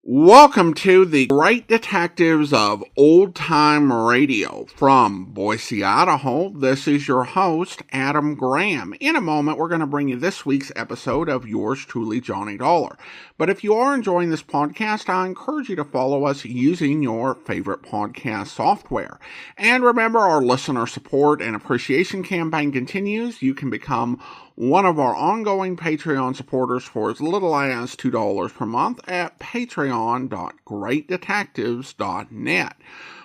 Welcome to the Wright Detectives of Old Time Radio from Boise, Idaho. This is your host, Adam Graham. In a moment, we're going to bring you this week's episode of yours truly, Johnny Dollar. But if you are enjoying this podcast, I encourage you to follow us using your favorite podcast software. And remember, our listener support and appreciation campaign continues. You can become one of our ongoing Patreon supporters for as little as $2 per month at patreon.greatdetectives.net.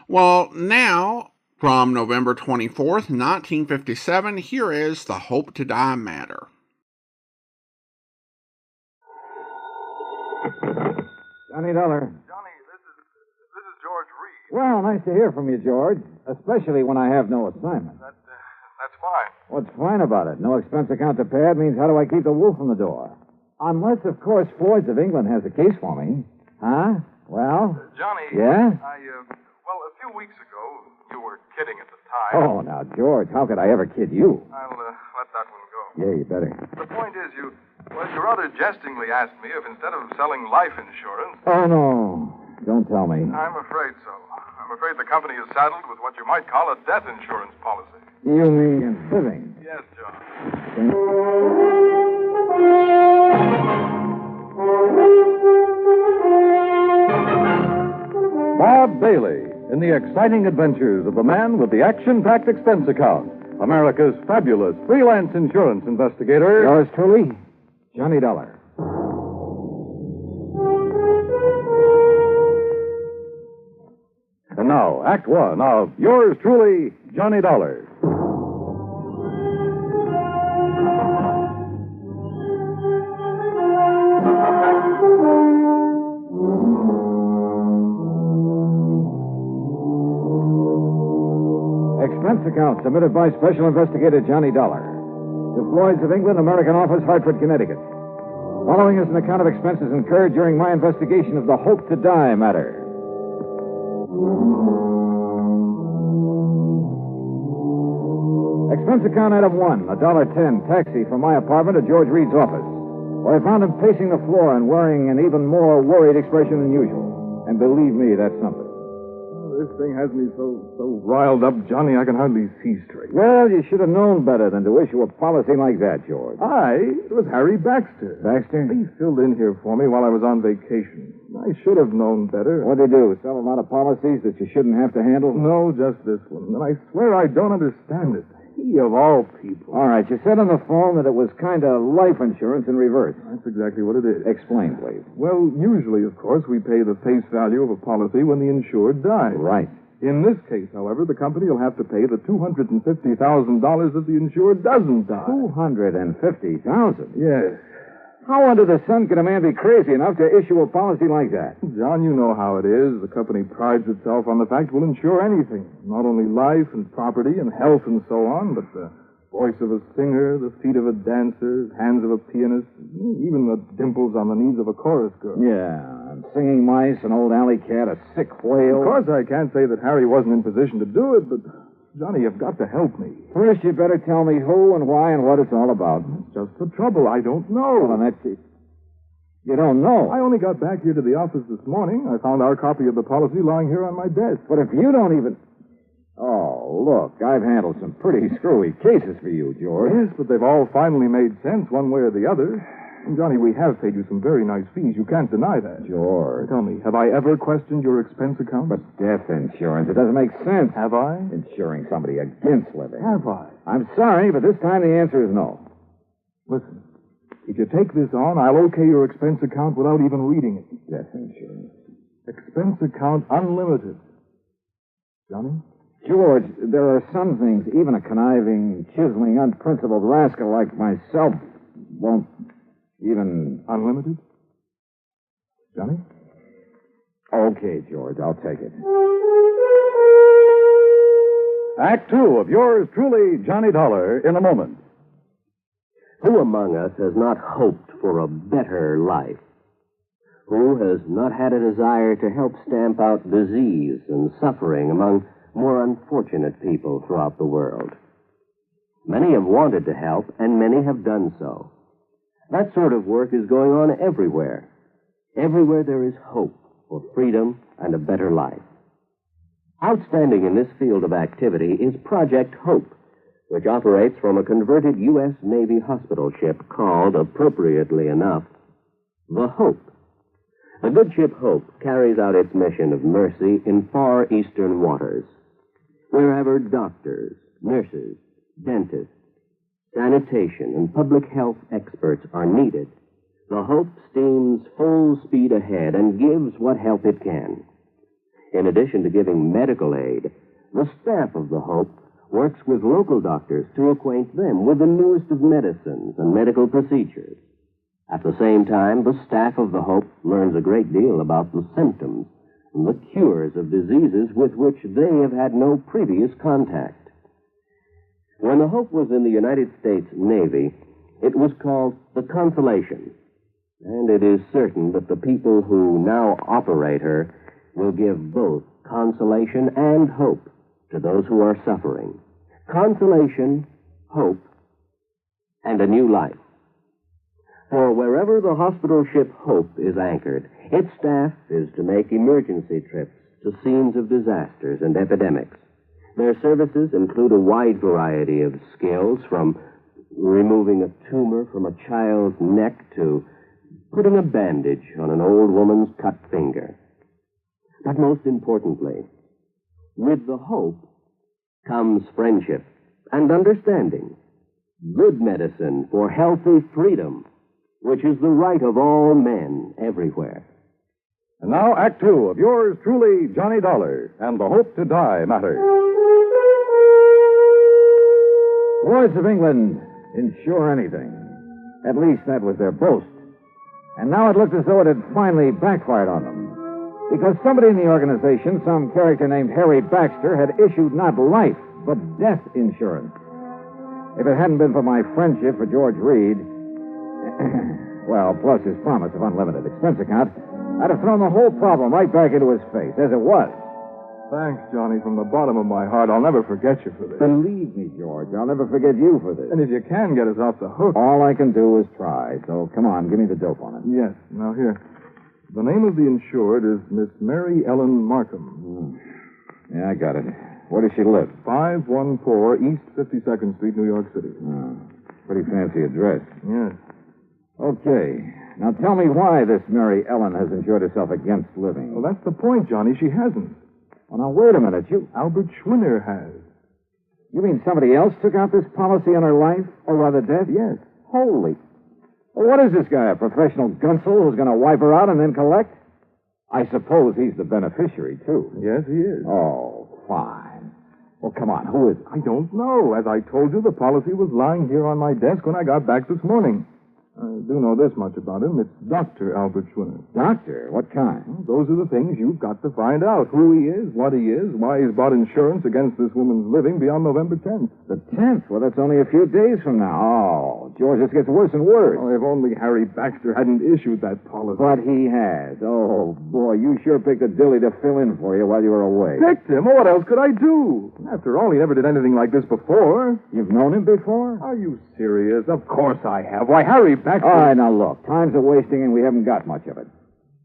Well, now, from November 24th, 1957, here is The Hope to Die Matter. Johnny Dollar. Johnny, this is George Reed. Well, nice to hear from you, George. Especially when I have no assignment. That's fine. What's fine about it? No expense account to pad means how do I keep the wolf from the door? Unless, of course, Floyd's of England has a case for me. Huh? Well? Johnny. Yeah? Well, a few weeks ago, you were kidding at the time. Oh, now, George, how could I ever kid you? I'll let that one go. Yeah, you better. The point is, you rather jestingly asked me if instead of selling life insurance... Oh, no. Don't tell me. I'm afraid so. I'm afraid the company is saddled with what you might call a death insurance policy. You mean living? Yes, John. Bob Bailey in the exciting adventures of the man with the action-packed expense account, America's fabulous freelance insurance investigator. Yours truly, Johnny Dollar. And now, Act One of yours truly, Johnny Dollar. Expense account submitted by Special Investigator Johnny Dollar to Floyd's of England, American Office, Hartford, Connecticut. Following is an account of expenses incurred during my investigation of the Hope to Die matter. Expense account item 1, $1.10, taxi from my apartment to George Reed's office, where I found him pacing the floor and wearing an even more worried expression than usual. And believe me, that's something. This thing has me so riled up, Johnny, I can hardly see straight. Well, you should have known better than to issue a policy like that, George. It was Harry Baxter. Baxter? He filled in here for me while I was on vacation. I should have known better. What'd he do? Sell a lot of policies that you shouldn't have to handle? No, just this one. And I swear I don't understand it. He of all people. All right, you said on the phone that it was kind of life insurance in reverse. That's exactly what it is. Explain, please. Well, usually, of course, we pay the face value of a policy when the insured dies. Right. In this case, however, the company will have to pay the $250,000 if the insured doesn't die. $250,000? Yes. How under the sun can a man be crazy enough to issue a policy like that? John, you know how it is. The company prides itself on the fact we'll insure anything. Not only life and property and health and so on, but the voice of a singer, the feet of a dancer, hands of a pianist, even the dimples on the knees of a chorus girl. Yeah, and singing mice, an old alley cat, a sick whale. Of course, I can't say that Harry wasn't in position to do it, but, Johnny, you've got to help me. First, you better tell me who and why and what it's all about. That's just the trouble. I don't know. Well, then that's it. You don't know. I only got back here to the office this morning. I found our copy of the policy lying here on my desk. But if you don't even... Oh, look, I've handled some pretty screwy cases for you, George. Yes, but they've all finally made sense one way or the other. And, Johnny, we have paid you some very nice fees. You can't deny that. George. Tell me, have I ever questioned your expense account? But death insurance, it doesn't make sense. Have I? Insuring somebody against living. Have I? I'm sorry, but this time the answer is no. Listen, if you take this on, I'll okay your expense account without even reading it. Death insurance. Expense account unlimited. Johnny? George, there are some things even a conniving, chiseling, unprincipled rascal like myself won't even... Unlimited? Johnny? Okay, George, I'll take it. Act two of yours truly, Johnny Dollar, in a moment. Who among us has not hoped for a better life? Who has not had a desire to help stamp out disease and suffering among more unfortunate people throughout the world? Many have wanted to help, and many have done so. That sort of work is going on everywhere. Everywhere there is hope for freedom and a better life. Outstanding in this field of activity is Project Hope, which operates from a converted U.S. Navy hospital ship called, appropriately enough, the Hope. The good ship Hope carries out its mission of mercy in far eastern waters. Wherever doctors, nurses, dentists, sanitation, and public health experts are needed, the Hope steams full speed ahead and gives what help it can. In addition to giving medical aid, the staff of the Hope works with local doctors to acquaint them with the newest of medicines and medical procedures. At the same time, the staff of the Hope learns a great deal about the symptoms and the cures of diseases with which they have had no previous contact. When the Hope was in the United States Navy, it was called the Consolation, and it is certain that the people who now operate her will give both consolation and hope to those who are suffering. Consolation, hope, and a new life. For wherever the hospital ship Hope is anchored, its staff is to make emergency trips to scenes of disasters and epidemics. Their services include a wide variety of skills, from removing a tumor from a child's neck to putting a bandage on an old woman's cut finger. But most importantly, with the Hope comes friendship and understanding, good medicine for healthy freedom, which is the right of all men everywhere. And now, Act two of yours truly, Johnny Dollar, and the Hope to Die matter. Lloyds of England insure anything. At least that was their boast. And now it looked as though it had finally backfired on them. Because somebody in the organization, some character named Harry Baxter, had issued not life, but death insurance. If it hadn't been for my friendship for George Reed, well, plus his promise of unlimited expense account, I'd have thrown the whole problem right back into his face, as it was. Thanks, Johnny, from the bottom of my heart. I'll never forget you for this. Believe me, George, I'll never forget you for this. And if you can get us off the hook... All I can do is try, so come on, give me the dope on it. Yes. Now, here. The name of the insured is Miss Mary Ellen Markham. Yeah, I got it. Where does she live? 514 East 52nd Street, New York City. Pretty fancy address. Yes. Okay. Now tell me why this Mary Ellen has insured herself against living. Well, that's the point, Johnny. She hasn't. Well, now, wait a minute. Albert Schwinner has. You mean somebody else took out this policy on her life? Or rather death? Yes. Holy. Well, what is this guy, a professional gunsel who's going to wipe her out and then collect? I suppose he's the beneficiary, too. Yes, he is. Oh, fine. Well, come on. Who is it? I don't know. As I told you, the policy was lying here on my desk when I got back this morning. I do know this much about him. It's Dr. Albert Schwinner. Doctor? What kind? Well, those are the things you've got to find out. Who he is, what he is, why he's bought insurance against this woman's living beyond November 10th. The 10th? Well, that's only a few days from now. Oh, George, this gets worse and worse. Oh, if only Harry Baxter hadn't issued that policy. But he has. Oh, boy, you sure picked a dilly to fill in for you while you were away. Picked him? Well, what else could I do? After all, he never did anything like this before. You've known him before? Are you serious? Of course I have. Why, Harry Baxter... All right, now look. Time's a wasting and we haven't got much of it.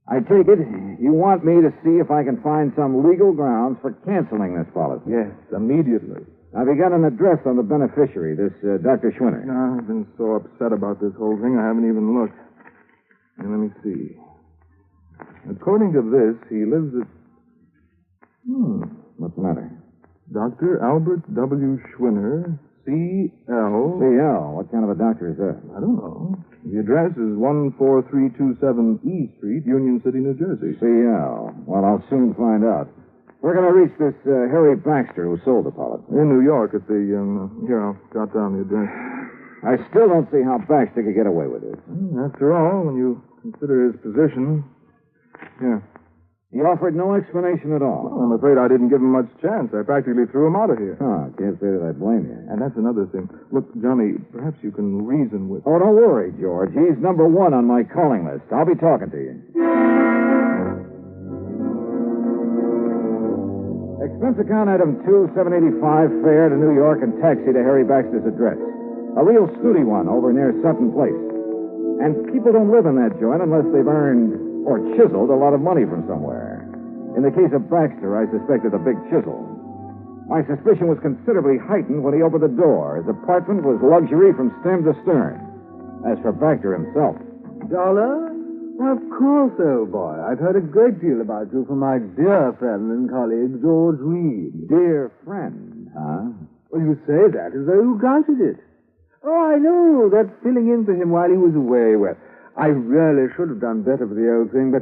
I take it you want me to see if I can find some legal grounds for canceling this policy. Yes, immediately. Have you got an address on the beneficiary, this Dr. Schwinner? No, I've been so upset about this whole thing, I haven't even looked. And let me see. According to this, he lives at... What's the matter? Dr. Albert W. Schwinner, C.L. C.L. What kind of a doctor is that? I don't know. The address is 14327 E Street, Union City, New Jersey. C.L. Well, I'll soon find out. We're going to reach this Harry Baxter who sold the policy. In New York at the... here, I'll jot down the address. I still don't see how Baxter could get away with it. After all, when you consider his position... Here. He offered no explanation at all. Well, I'm afraid I didn't give him much chance. I practically threw him out of here. Oh, can't say that I blame you. And that's another thing. Look, Johnny, perhaps you can reason with... Oh, don't worry, George. He's number one on my calling list. I'll be talking to you. Expense account item 2785, fare to New York and taxi to Harry Baxter's address. A real snooty one over near Sutton Place. And people don't live in that joint unless they've earned or chiseled a lot of money from somewhere. In the case of Baxter, I suspected a big chisel. My suspicion was considerably heightened when he opened the door. His apartment was luxury from stem to stern. As for Baxter himself... Dollar? Of course, old boy. I've heard a great deal about you from my dear friend and colleague, George Reed. Dear friend, huh? Well, you say that as though you doubted it. Oh, I know. That's filling in for him while he was away. Well, I really should have done better for the old thing, but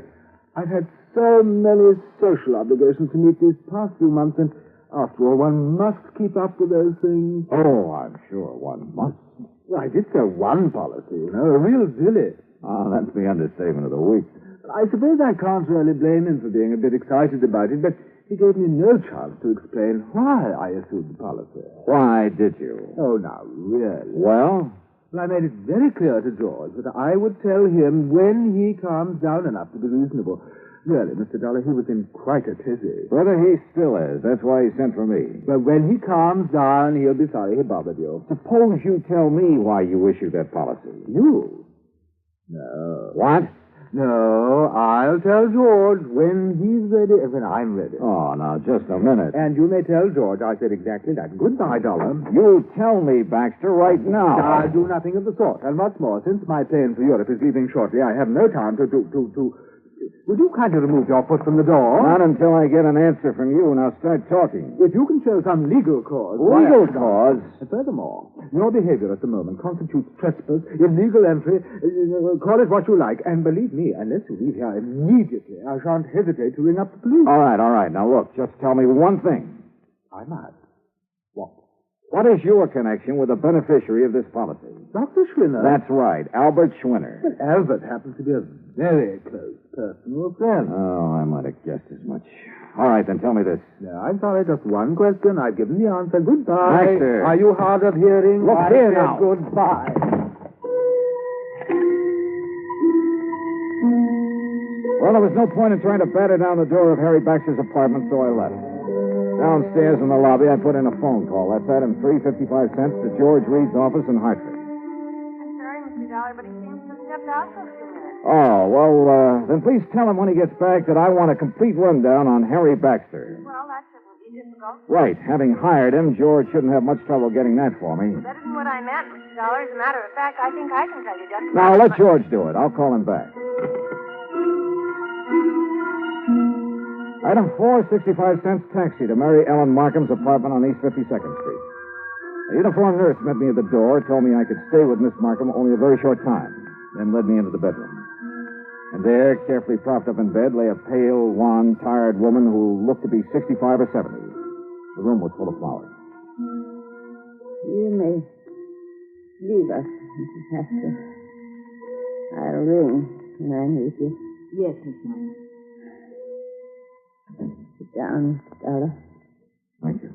I've had so many social obligations to meet these past few months, and after all, one must keep up with those things. Oh, I'm sure one must. Well, I did so one policy, you know, a real dilly. Oh, that's the understatement of the week. I suppose I can't really blame him for being a bit excited about it, but he gave me no chance to explain why I assumed the policy. Why did you? Oh, now, really? Well? Well, I made it very clear to George that I would tell him when he calms down enough to be reasonable. Really, Mr. Dollar, he was in quite a tizzy. Brother, he still is. That's why he sent for me. But when he calms down, he'll be sorry he bothered you. Suppose you tell me why you issued that policy. You? No. What? No, I'll tell George when he's ready and when I'm ready. Oh, now, just a minute. And you may tell George I said exactly that. Goodbye, Dollar. You tell me, Baxter, right now. I'll do nothing of the sort. And what's more, since my plane for Europe is leaving shortly, I have no time to... Would you kindly remove your foot from the door? Not until I get an answer from you. Now start talking. If you can show some legal cause... Legal cause? And furthermore, your behavior at the moment constitutes trespass, illegal entry, call it what you like. And believe me, unless you leave here immediately, I shan't hesitate to ring up the police. All right. Now look, just tell me one thing. I must. What? What is your connection with the beneficiary of this policy? Dr. Schwinner? That's right, Albert Schwinner. But Albert happens to be a very close personal friend. Oh, I might have guessed as much. All right, then tell me this. No, I'm sorry, just one question. I've given the answer. Goodbye. Baxter. Are you hard of hearing? Look here now. Goodbye. Well, there was no point in trying to batter down the door of Harry Baxter's apartment, so I left. Downstairs in the lobby, I put in a phone call. That's item 3.55 to George Reed's office in Hartford. I'm sorry, Mr. Dollar, but he seems to have stepped out for a few minutes. Oh, well, then please tell him when he gets back that I want a complete rundown on Harry Baxter. Well, that shouldn't be difficult. Right. Having hired him, George shouldn't have much trouble getting that for me. That isn't what I meant, Mr. Dollar. As a matter of fact, I think I can tell you just Now, about let George do it. I'll call him back. Item 4.65 taxi to Mary Ellen Markham's apartment on East 52nd Street. A uniformed nurse met me at the door, told me I could stay with Miss Markham only a very short time, then led me into the bedroom. And there, carefully propped up in bed, lay a pale, wan, tired woman who looked to be 65 or 70. The room was full of flowers. You may leave us, Mrs. Haskell. I'll ring when I need you. Yes, Miss Markham. Sit down, Mr. Dollar. Thank you.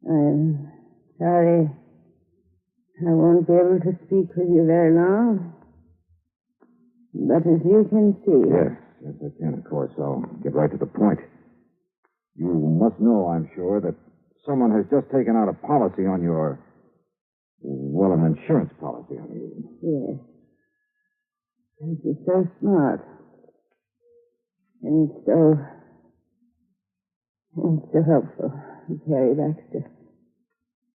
I'm sorry I won't be able to speak with you very long. But as you can see... Yes, I can, of course. I'll get right to the point. You must know, I'm sure, that someone has just taken out a policy on your... Well, an insurance policy on you. Yes. And you're so smart. And so helpful, Harry Baxter.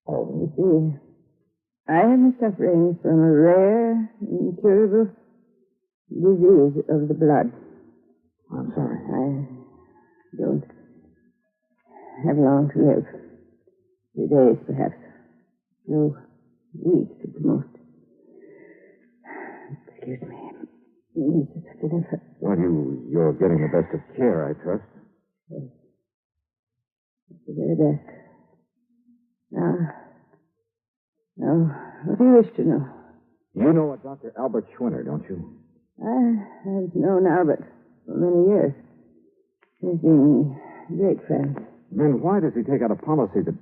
Oh, you see, I am suffering from a rare, incurable disease of the blood. I'm sorry. I don't have long to live. A few days, perhaps. No, weeks at the most. Excuse me. Well, you're getting the best of care, I trust. Yes. The very best. Now, what do you wish to know? You know a Dr. Albert Schwinner, don't you? I've known Albert for many years. We've been great friends. Then why does he take out a policy that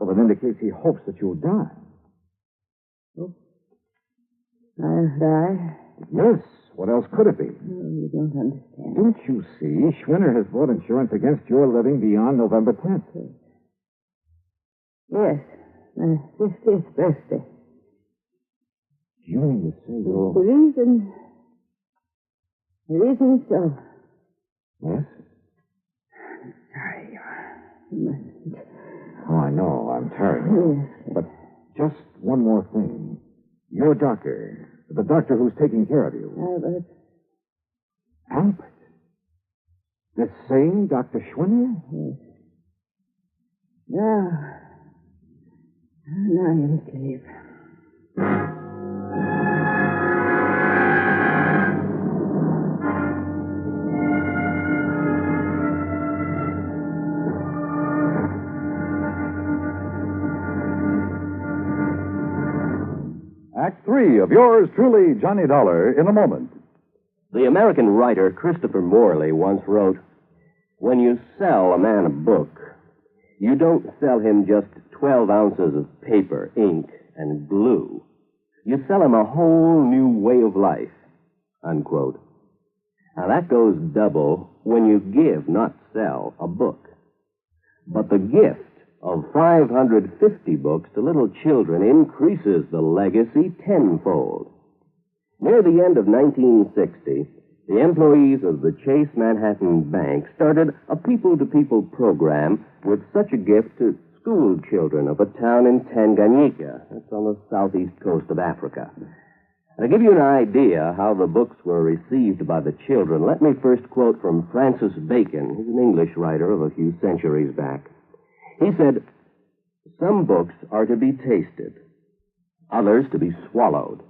indicates he hopes that you'll die? I'll die? Yes. What else could it be? Oh, you don't understand. Don't you see? Schwinner has bought insurance against your living beyond November 10th. Yes. My 50th birthday. Do you mean to say you're... The reason so. Yes? Sorry, you mustn't. Oh, I know. I'm tired. Yes. But just one more thing. Your doctor, the doctor who's taking care of you. Albert. Albert? The same Dr. Schwinner? Yes. Now you must leave. Act 3 of yours truly, Johnny Dollar, in a moment. The American writer Christopher Morley once wrote, "When you sell a man a book, you don't sell him just 12 ounces of paper, ink, and glue. You sell him a whole new way of life," unquote. Now that goes double when you give, not sell, a book. But the gift of 550 books to little children increases the legacy tenfold. Near the end of 1960, the employees of the Chase Manhattan Bank started a people-to-people program with such a gift to school children of a town in Tanganyika. That's on the southeast coast of Africa. And to give you an idea how the books were received by the children, let me first quote from Francis Bacon. He's an English writer of a few centuries back. He said, "Some books are to be tasted, others to be swallowed,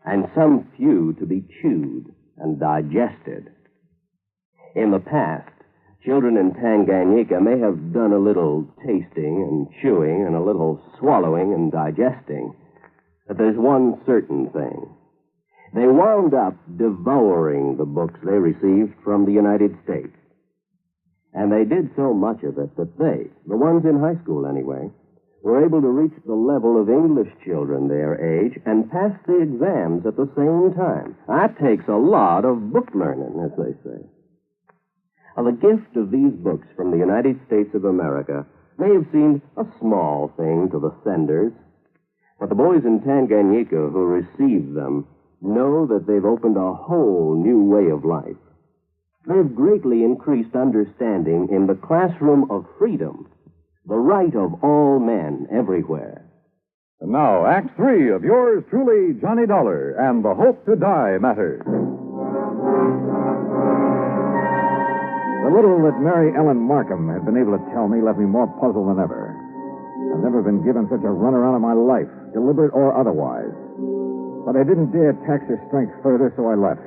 and some few to be chewed and digested." In the past, children in Tanganyika may have done a little tasting and chewing and a little swallowing and digesting, but there's one certain thing. They wound up devouring the books they received from the United States. And they did so much of it that they, the ones in high school anyway, were able to reach the level of English children their age and pass the exams at the same time. That takes a lot of book learning, as they say. Now, the gift of these books from the United States of America may have seemed a small thing to the senders, but the boys in Tanganyika who received them know that they've opened a whole new way of life. They've greatly increased understanding in the classroom of freedom, the right of all men everywhere. And now, Act 3 of yours truly, Johnny Dollar, and the Hope to Die matter. The little that Mary Ellen Markham had been able to tell me left me more puzzled than ever. I've never been given such a runaround of my life, deliberate or otherwise. But I didn't dare tax her strength further, so I left.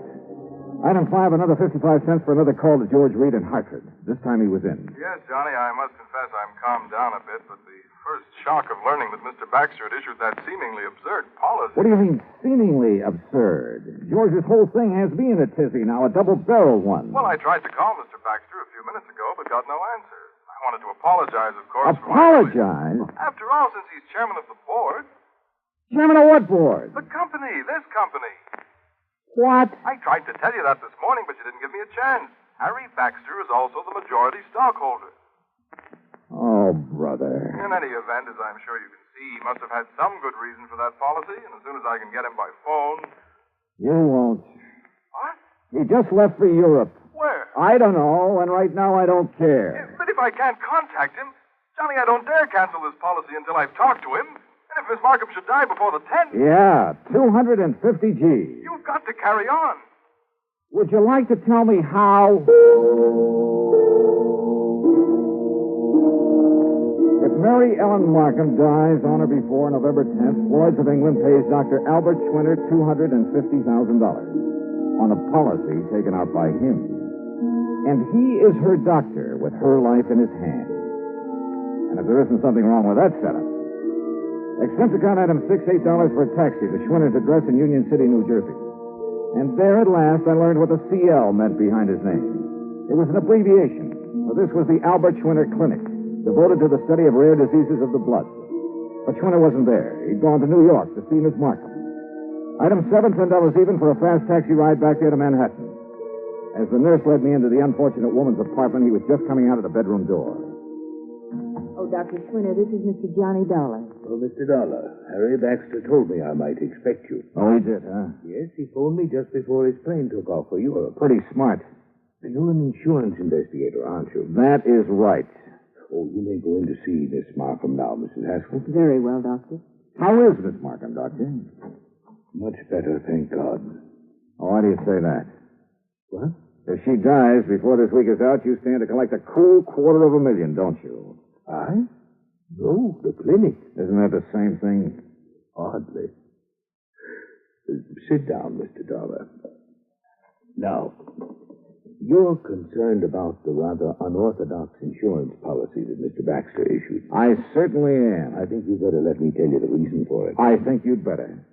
Item 5, another 55 cents for another call to George Reed in Hartford. This time he was in. Yes, Johnny, I must confess I'm calmed down a bit, but the first shock of learning that Mr. Baxter had issued that seemingly absurd policy... What do you mean, seemingly absurd? George's whole thing has me in a tizzy now, a double-barreled one. Well, I tried to call Mr. Baxter a few minutes ago, but got no answer. I wanted to apologize, of course. Apologize? After all, since he's chairman of the board... Chairman of what board? The company, this company. What? I tried to tell you that this morning, but you didn't give me a chance. Harry Baxter is also the majority stockholder. Oh, brother. In any event, as I'm sure you can see, he must have had some good reason for that policy, and as soon as I can get him by phone... You won't. What? He just left for Europe. Where? I don't know, and right now I don't care. But if I can't contact him, Johnny, I don't dare cancel this policy until I've talked to him. And if Miss Markham should die before the 10th... Yeah, 250 G's. You've got to carry on. Would you like to tell me how? If Mary Ellen Markham dies on or before November 10th, Lloyd's of England pays Dr. Albert Schwinner $250,000 on a policy taken out by him. And he is her doctor with her life in his hands. And if there isn't something wrong with that setup, expense account item 6, $8 for a taxi to Schwinner's address in Union City, New Jersey. And there at last I learned what the CL meant behind his name. It was an abbreviation, for this was the Albert Schwinner Clinic, devoted to the study of rare diseases of the blood. But Schwinner wasn't there. He'd gone to New York to see Miss Markham. Item 7 sent us even for a fast taxi ride back there to Manhattan. As the nurse led me into the unfortunate woman's apartment, he was just coming out of the bedroom door. Oh, Dr. Schwinner, this is Mr. Johnny Dollar. Oh, Mr. Dollar, Harry Baxter told me I might expect you. Oh, he did, huh? Yes, he phoned me just before his plane took off for Europe. Pretty smart. You're an insurance investigator, aren't you? That is right. Oh, you may go in to see Miss Markham now, Mrs. Haskell. Very well, Doctor. How is Miss Markham, Doctor? Much better, thank God. Oh, why do you say that? What? If she dies before this week is out, you stand to collect a cool $250,000, don't you? I? No, the clinic. Isn't that the same thing? Hardly. Sit down, Mr. Dollar. Now, you're concerned about the rather unorthodox insurance policy that Mr. Baxter issued. I certainly am. I think you'd better let me tell you the reason for it. I think you'd better.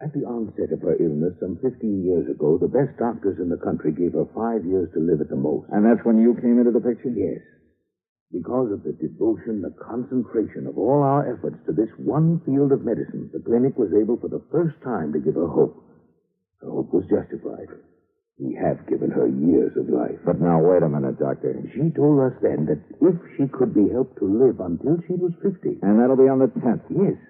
At the onset of her illness some 15 years ago, the best doctors in the country gave her 5 years to live at the most. And that's when you came into the picture? Yes. Because of the devotion, the concentration of all our efforts to this one field of medicine, the clinic was able for the first time to give her hope. Her hope was justified. We have given her years of life. But now, wait a minute, Doctor. She told us then that if she could be helped to live until she was 50... And that'll be on the 10th? Yes.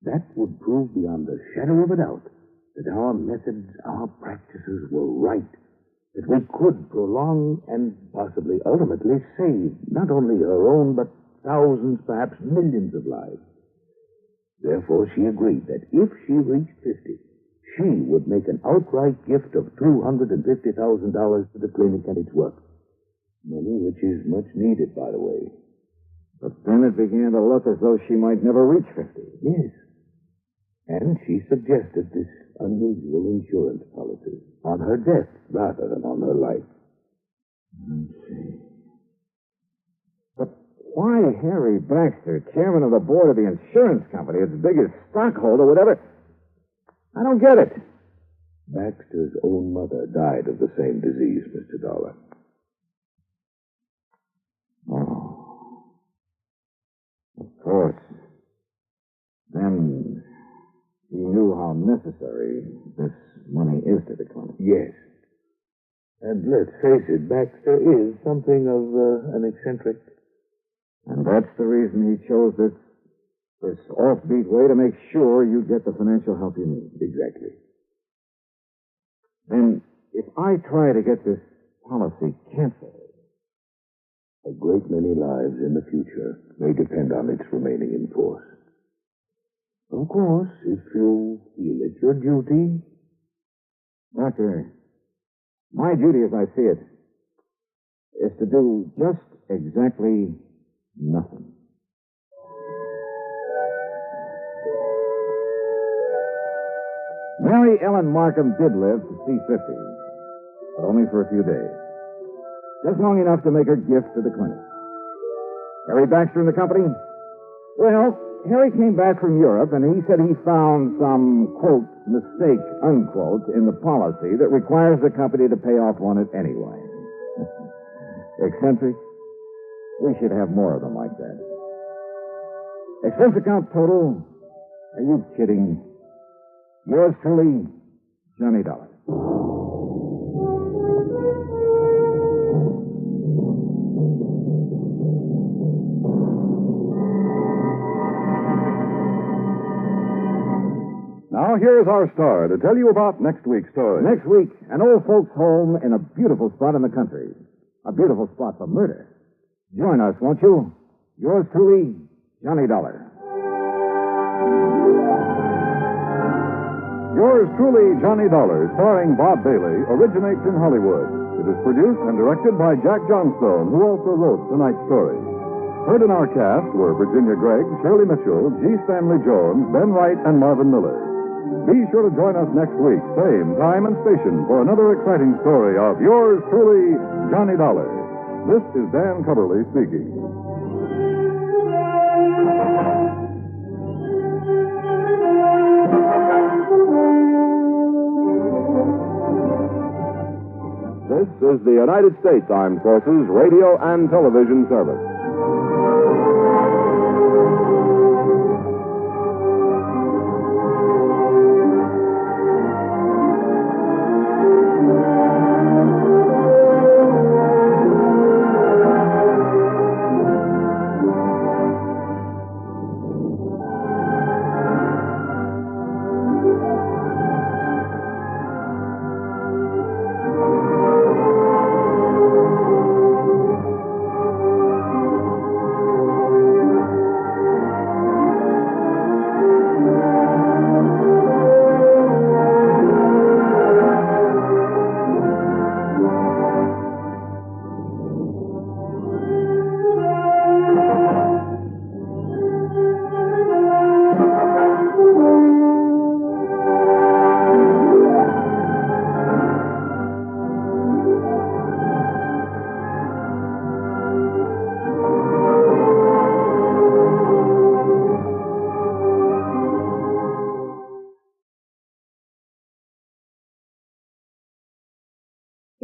That would prove beyond a shadow of a doubt that our methods, our practices were right. That we could prolong and possibly ultimately save not only her own, but thousands, perhaps millions of lives. Therefore, she agreed that if she reached 50, she would make an outright gift of $250,000 to the clinic and its work. Money which is much needed, by the way. But then it began to look as though she might never reach 50. Yes. And she suggested this unusual insurance policy on her death rather than on her life. Let's see. But why Harry Baxter, chairman of the board of the insurance company, its biggest stockholder, whatever? I don't get it. Baxter's own mother died of the same disease, Mr. Dollar. Oh. Of course. Then he knew how necessary this money is to the clinic. Yes. And let's face it, Baxter is something of an eccentric. And that's the reason he chose this offbeat way to make sure you get the financial help you need. Exactly. Then, if I try to get this policy canceled... A great many lives in the future may depend on its remaining in force. Of course, if you feel it's your duty... Doctor, my duty as I see it is to do just exactly nothing. Mary Ellen Markham did live to see 50, but only for a few days. Just long enough to make her gift to the clinic. Harry Baxter and the company? Well, Harry came back from Europe, and he said he found some, quote, mistake, unquote, in the policy that requires the company to pay off on it anyway. Eccentric? We should have more of them like that. Expense account total? Are you kidding? Yours truly, Johnny Dollar. Now, here's our star to tell you about next week's story. Next week, an old folks' home in a beautiful spot in the country. A beautiful spot for murder. Join us, won't you? Yours truly, Johnny Dollar. Yours truly, Johnny Dollar, starring Bob Bailey, originates in Hollywood. It is produced and directed by Jack Johnstone, who also wrote tonight's story. Heard in our cast were Virginia Gregg, Shirley Mitchell, G. Stanley Jones, Ben Wright, and Marvin Miller. Be sure to join us next week, same time and station, for another exciting story of yours truly, Johnny Dollar. This is Dan Cubberly speaking. This is the United States Armed Forces Radio and Television Service.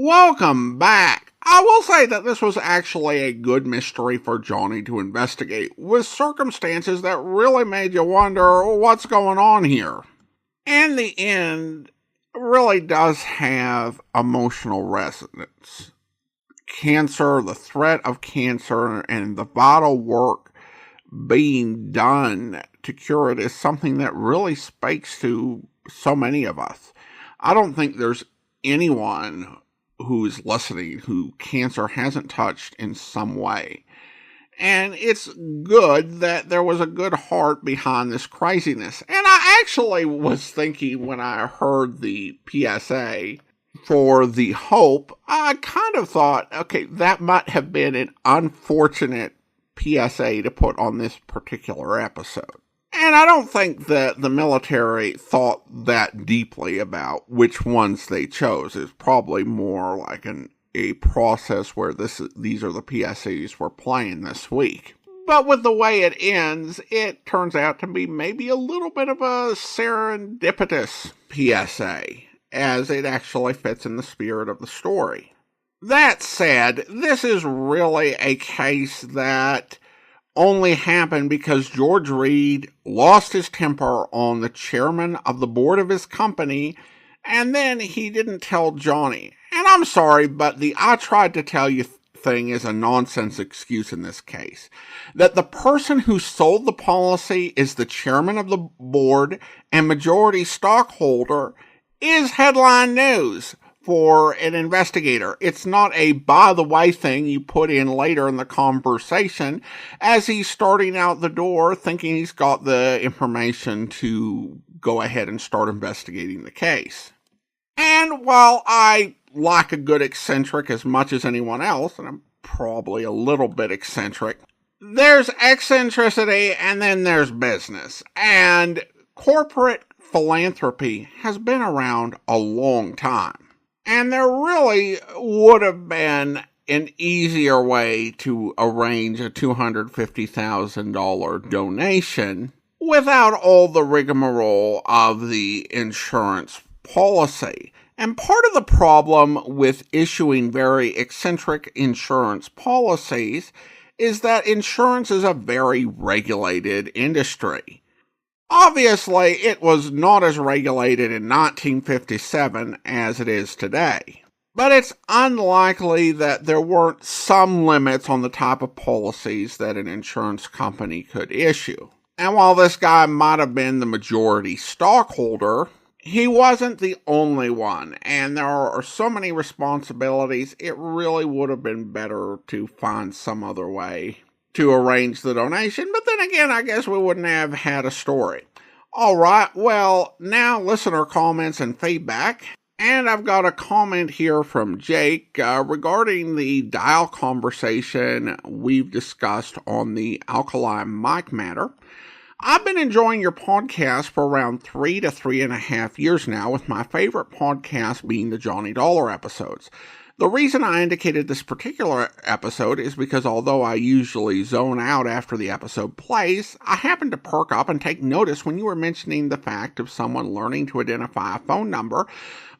Welcome back. I will say that this was actually a good mystery for Johnny to investigate, with circumstances that really made you wonder what's going on here. And the end really does have emotional resonance. Cancer, the threat of cancer, and the vital work being done to cure it is something that really speaks to so many of us. I don't think there's anyone who's listening who cancer hasn't touched in some way. And it's good that there was a good heart behind this craziness. And I actually was thinking when I heard the PSA for the Hope, I kind of thought, okay, that might have been an unfortunate PSA to put on this particular episode. And I don't think that the military thought that deeply about which ones they chose. It's probably more like a process where these are the PSAs we're playing this week. But with the way it ends, it turns out to be maybe a little bit of a serendipitous PSA, as it actually fits in the spirit of the story. That said, this is really a case that only happened because George Reed lost his temper on the chairman of the board of his company, and then he didn't tell Johnny. And I'm sorry, but the I tried to tell you thing is a nonsense excuse in this case. That the person who sold the policy is the chairman of the board and majority stockholder is headline news for an investigator. It's not a by the way thing you put in later in the conversation as he's starting out the door thinking he's got the information to go ahead and start investigating the case. And while I like a good eccentric as much as anyone else, and I'm probably a little bit eccentric, there's eccentricity and then there's business. And corporate philanthropy has been around a long time. And there really would have been an easier way to arrange a $250,000 donation without all the rigmarole of the insurance policy. And part of the problem with issuing very eccentric insurance policies is that insurance is a very regulated industry. Obviously, it was not as regulated in 1957 as it is today. But it's unlikely that there weren't some limits on the type of policies that an insurance company could issue. And while this guy might have been the majority stockholder, he wasn't the only one. And there are so many responsibilities, it really would have been better to find some other way to arrange the donation, but then again, I guess we wouldn't have had a story. All right, well, now listener comments and feedback. And I've got a comment here from Jake regarding the dial conversation we've discussed on the alkali mic matter. I've been enjoying your podcast for around 3 to 3.5 years now, with my favorite podcast being the Johnny Dollar episodes. The reason I indicated this particular episode is because although I usually zone out after the episode plays, I happened to perk up and take notice when you were mentioning the fact of someone learning to identify a phone number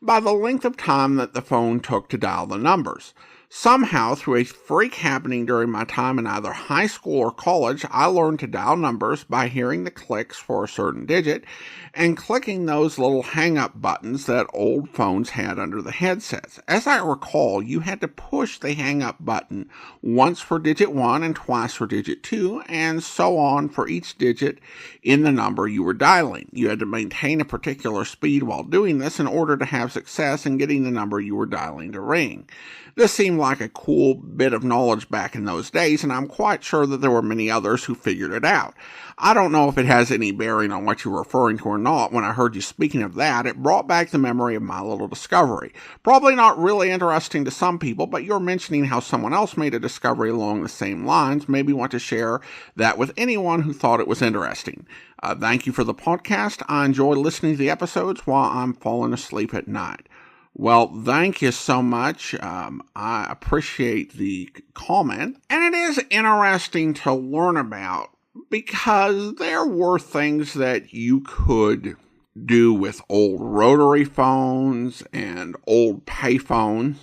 by the length of time that the phone took to dial the numbers. Somehow, through a freak happening during my time in either high school or college, I learned to dial numbers by hearing the clicks for a certain digit and clicking those little hang-up buttons that old phones had under the headsets. As I recall, you had to push the hang-up button once for digit 1 and twice for digit 2, and so on for each digit in the number you were dialing. You had to maintain a particular speed while doing this in order to have success in getting the number you were dialing to ring. This seemed like a cool bit of knowledge back in those days, and I'm quite sure that there were many others who figured it out. I don't know if it has any bearing on what you're referring to or not. When I heard you speaking of that, it brought back the memory of my little discovery. Probably not really interesting to some people, but you're mentioning how someone else made a discovery along the same lines. Maybe want to share that with anyone who thought it was interesting. Thank you for the podcast. I enjoy listening to the episodes while I'm falling asleep at night. Well, thank you so much. I appreciate the comment. And it is interesting to learn about because there were things that you could do with old rotary phones and old payphones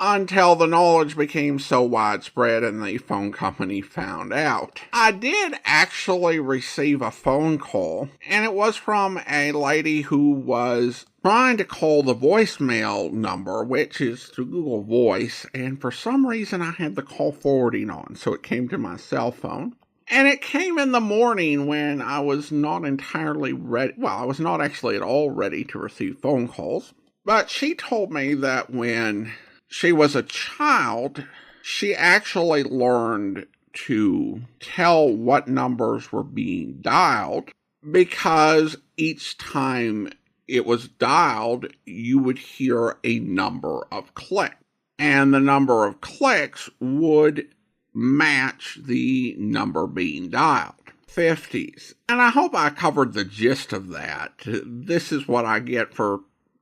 until the knowledge became so widespread and the phone company found out. I did actually receive a phone call, and it was from a lady who was trying to call the voicemail number, which is through Google Voice, and for some reason I had the call forwarding on, so it came to my cell phone. And it came in the morning when I was not entirely ready. Well, I was not actually at all ready to receive phone calls. But she told me that when she was a child, she actually learned to tell what numbers were being dialed because each time it was dialed, you would hear a number of clicks. And the number of clicks would match the number being dialed. 50s. And I hope I covered the gist of that. This is what I get for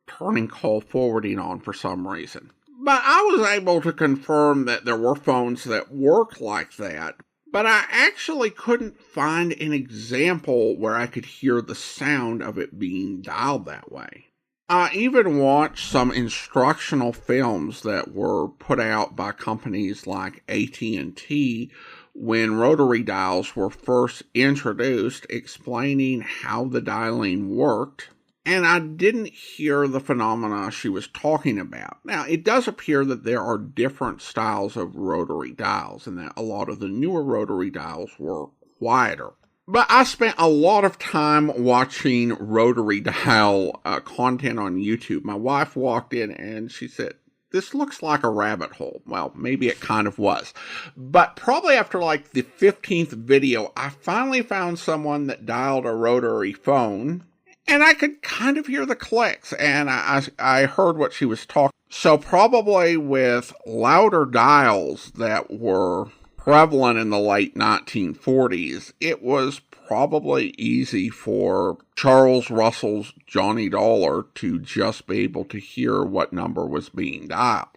turning call forwarding on for some reason. But I was able to confirm that there were phones that worked like that, but I actually couldn't find an example where I could hear the sound of it being dialed that way. I even watched some instructional films that were put out by companies like AT&T when rotary dials were first introduced, explaining how the dialing worked. And I didn't hear the phenomena she was talking about. Now, it does appear that there are different styles of rotary dials, and that a lot of the newer rotary dials were quieter. But I spent a lot of time watching rotary dial content on YouTube. My wife walked in and she said, "This looks like a rabbit hole." Well, maybe it kind of was. But probably after like the 15th video, I finally found someone that dialed a rotary phone. And I could kind of hear the clicks, and I heard what she was talking. So probably with louder dials that were prevalent in the late 1940s, it was probably easy for Charles Russell's Johnny Dollar to just be able to hear what number was being dialed.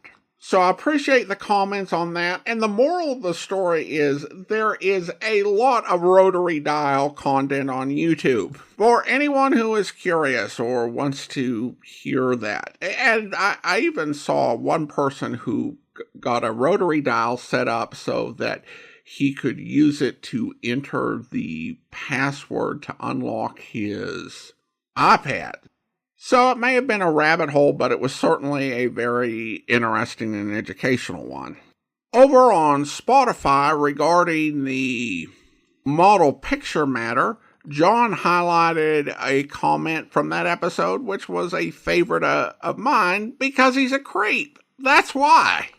So I appreciate the comments on that. And the moral of the story is there is a lot of rotary dial content on YouTube for anyone who is curious or wants to hear that. And I even saw one person who got a rotary dial set up so that he could use it to enter the password to unlock his iPad. So it may have been a rabbit hole, but it was certainly a very interesting and educational one. Over on Spotify, regarding the model picture matter, John highlighted a comment from that episode, which was a favorite of mine, because he's a creep. That's why.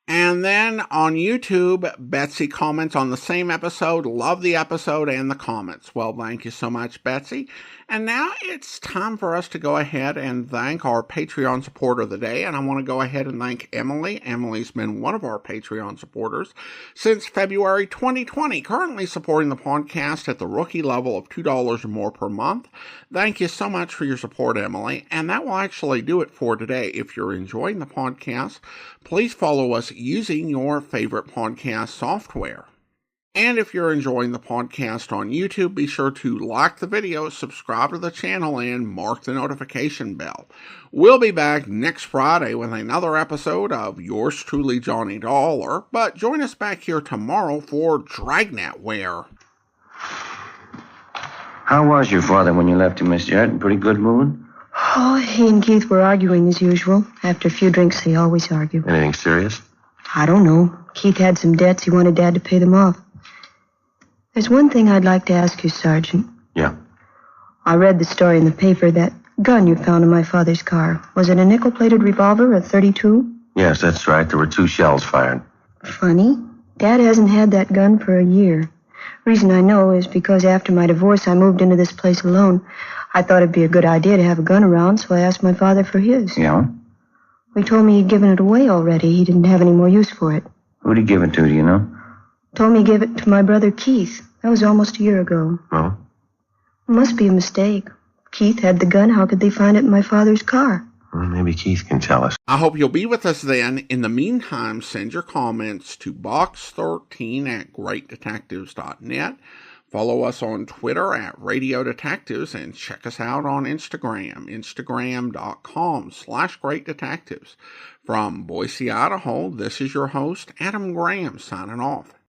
And then on YouTube, Betsy comments on the same episode. Love the episode and the comments. Well, thank you so much, Betsy. And now it's time for us to go ahead and thank our Patreon supporter of the day. And I want to go ahead and thank Emily. Emily's been one of our Patreon supporters since February 2020, currently supporting the podcast at the rookie level of $2 or more per month. Thank you so much for your support, Emily. And that will actually do it for today. If you're enjoying the podcast, please follow us using your favorite podcast software. And if you're enjoying the podcast on YouTube, be sure to like the video, subscribe to the channel, and mark the notification bell. We'll be back next Friday with another episode of yours truly, Johnny Dollar. But join us back here tomorrow for Dragnet, where... How was your father when you left him, Miss Jarrett? In pretty good mood? Oh, he and Keith were arguing as usual. After a few drinks, they always argue. Anything serious? I don't know. Keith had some debts. He wanted Dad to pay them off. There's one thing I'd like to ask you, Sergeant. Yeah. I read the story in the paper, that gun you found in my father's car. Was it a nickel-plated revolver, a .32? Yes, that's right. There were 2 shells fired. Funny. Dad hasn't had that gun for a year. Reason I know is because after my divorce, I moved into this place alone. I thought it'd be a good idea to have a gun around, so I asked my father for his. Yeah? He told me he'd given it away already. He didn't have any more use for it. Who'd he give it to, do you know? Told me to give it to my brother Keith. That was almost a year ago. Oh? It must be a mistake. Keith had the gun. How could they find it in my father's car? Well, maybe Keith can tell us. I hope you'll be with us then. In the meantime, send your comments to box13@greatdetectives.net. Follow us on Twitter @Radio Detectives and check us out on Instagram, instagram.com/greatdetectives. From Boise, Idaho, this is your host, Adam Graham, signing off.